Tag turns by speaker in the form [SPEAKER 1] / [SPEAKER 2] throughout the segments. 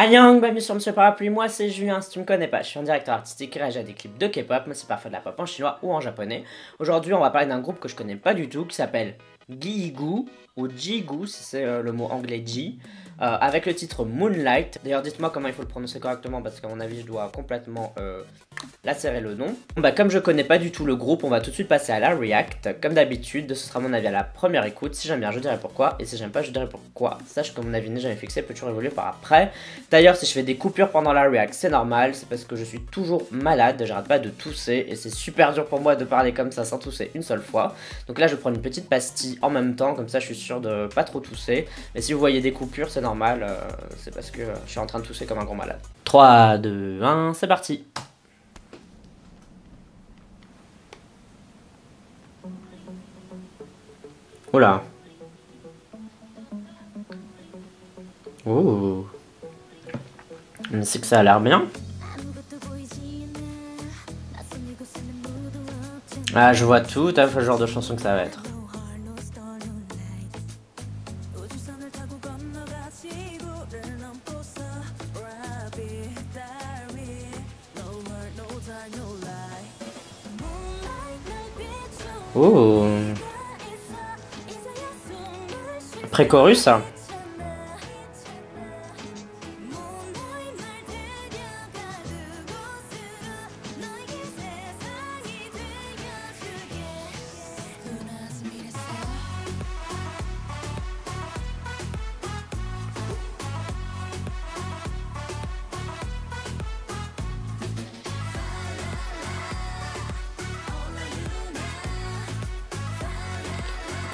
[SPEAKER 1] Annyeong, bienvenue sur Monsieur Parapluie, moi c'est Julien, si tu me connais pas, je suis un directeur artistique qui réagit à des clips de K-pop, mais c'est parfois de la pop en chinois ou en japonais. Aujourd'hui on va parler d'un groupe que je connais pas du tout, qui s'appelle Gigu, ou Jigu si c'est le mot anglais G, avec le titre Moonlight. D'ailleurs dites-moi comment il faut le prononcer correctement, parce qu'à mon avis je dois complètement lacérer le nom. Comme je connais pas du tout le groupe, on va tout de suite passer à la react. Comme d'habitude, ce sera mon avis à la première écoute. Si j'aime bien, je dirai pourquoi, et si j'aime pas, je dirai pourquoi. Sache que mon avis n'est jamais fixé, peut toujours évoluer par après. D'ailleurs, si je fais des coupures pendant la react, c'est normal, c'est parce que je suis toujours malade, j'arrête pas de tousser, et c'est super dur pour moi de parler comme ça sans tousser une seule fois. Donc là, je prends une petite pastille en même temps, comme ça je suis sûr de pas trop tousser. Mais si vous voyez des coupures, c'est normal, c'est parce que je suis en train de tousser comme un gros malade. 3, 2, 1, c'est parti. Oula. Oh. C'est que ça a l'air bien. Ah, je vois tout à fait le genre de chanson que ça va être. Oh. Pré-chorus.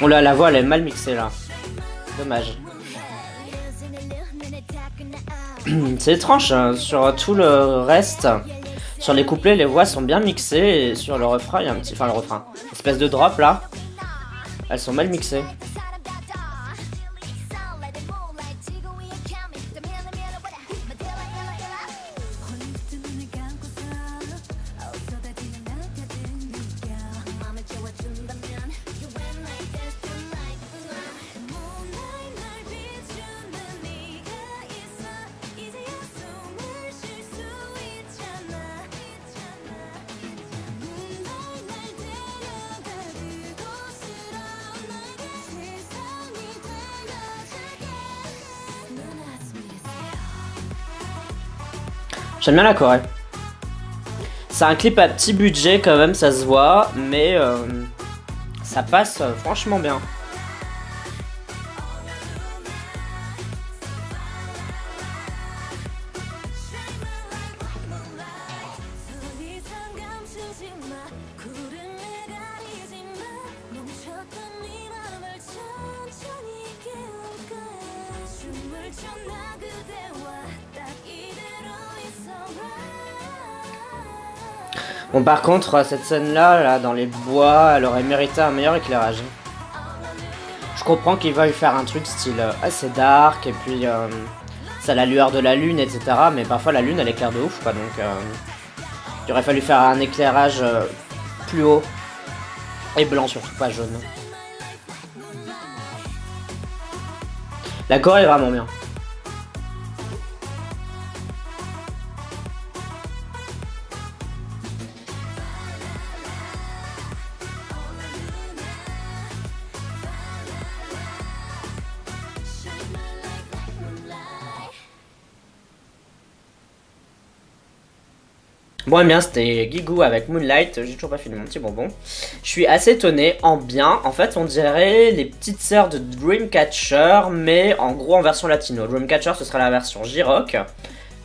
[SPEAKER 1] Oh là, la voix elle est mal mixée là. Dommage. C'est étrange, hein. Sur tout le reste, sur les couplets, les voix sont bien mixées. Et sur le refrain, il y a un petit... Enfin le refrain, espèce de drop là, elles sont mal mixées. J'aime bien la Corée. C'est un clip à petit budget quand même, ça se voit, mais ça passe franchement bien. Bon, par contre, cette scène-là, là, dans les bois, elle aurait mérité un meilleur éclairage. Je comprends qu'il va lui faire un truc style assez dark, et puis c'est à la lueur de la lune, etc. Mais parfois la lune, elle éclaire de ouf, quoi. Donc, il aurait fallu faire un éclairage plus haut et blanc, surtout pas jaune. La Corée est vraiment bien. Bon, bien, c'était Gigu avec Moonlight, j'ai toujours pas fini mon petit bonbon. Je suis assez étonné en bien, en fait on dirait les petites sœurs de Dreamcatcher, mais en gros en version latino. Dreamcatcher ce sera la version J-Rock,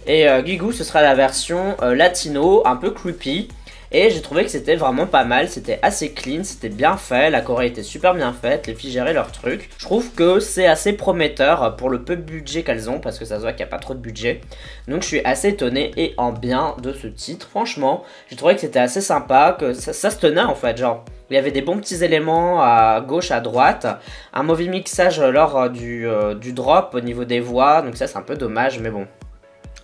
[SPEAKER 1] et Gigu ce sera la version latino, un peu creepy. Et j'ai trouvé que c'était vraiment pas mal, c'était assez clean, c'était bien fait, la Corée était super bien faite, les filles géraient leur truc. Je trouve que c'est assez prometteur pour le peu de budget qu'elles ont, parce que ça se voit qu'il n'y a pas trop de budget. Donc je suis assez étonné et en bien de ce titre, franchement, j'ai trouvé que c'était assez sympa, que ça se tenait en fait, genre... Il y avait des bons petits éléments à gauche, à droite, un mauvais mixage lors du drop au niveau des voix, donc ça c'est un peu dommage, mais bon...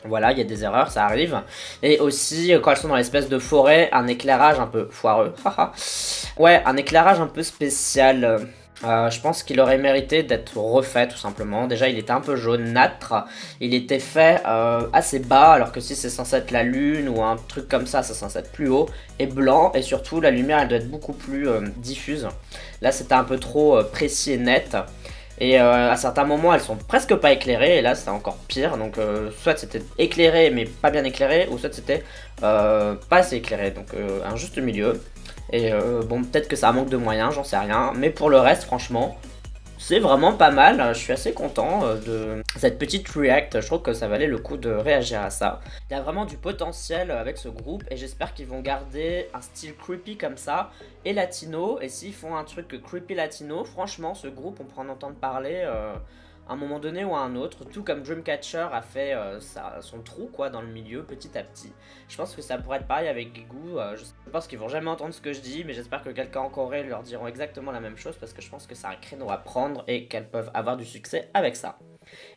[SPEAKER 1] Voilà, il y a des erreurs, ça arrive. Et aussi, quand elles sont dans l'espèce de forêt, un éclairage un peu foireux. Ouais, un éclairage un peu spécial. Je pense qu'il aurait mérité d'être refait tout simplement. Déjà il était un peu jaunâtre, il était fait assez bas alors que si c'est censé être la lune ou un truc comme ça, c'est censé être plus haut et blanc et surtout la lumière elle doit être beaucoup plus diffuse. Là c'était un peu trop précis et net et à certains moments elles sont presque pas éclairées et là c'était encore pire donc soit c'était éclairé mais pas bien éclairé ou soit c'était pas assez éclairé donc un juste milieu. Et bon, peut-être que ça manque de moyens, j'en sais rien. Mais pour le reste, franchement, c'est vraiment pas mal. Je suis assez content de cette petite react. Je trouve que ça valait le coup de réagir à ça. Il y a vraiment du potentiel avec ce groupe et j'espère qu'ils vont garder un style creepy comme ça et latino. Et s'ils font un truc creepy latino, franchement, ce groupe, on pourra en entendre parler à un moment donné ou à un autre, tout comme Dreamcatcher a fait son trou quoi dans le milieu petit à petit. Je pense que ça pourrait être pareil avec Guigou. Je pense qu'ils vont jamais entendre ce que je dis, mais j'espère que quelqu'un en Corée leur diront exactement la même chose parce que je pense que c'est un créneau à prendre et qu'elles peuvent avoir du succès avec ça.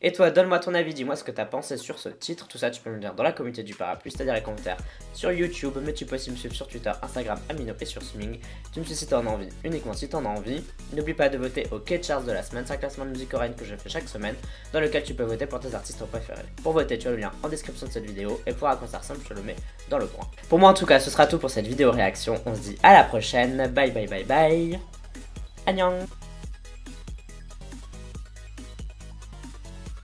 [SPEAKER 1] Et toi, donne-moi ton avis, dis-moi ce que t'as pensé sur ce titre, tout ça tu peux me le dire dans la communauté du parapluie, c'est-à-dire les commentaires sur YouTube, mais tu peux aussi me suivre sur Twitter, Instagram, Amino et sur Sming. Tu me suis si t'en as envie, uniquement si t'en as envie. N'oublie pas de voter au K-Charts de la semaine, c'est un classement de musique coréenne que je fais chaque semaine, dans lequel tu peux voter pour tes artistes préférés. Pour voter, tu as le lien en description de cette vidéo, et pour à quoi ça ressemble, je te le mets dans le coin. Pour moi en tout cas, ce sera tout pour cette vidéo réaction, on se dit à la prochaine, bye bye bye bye, annyeong.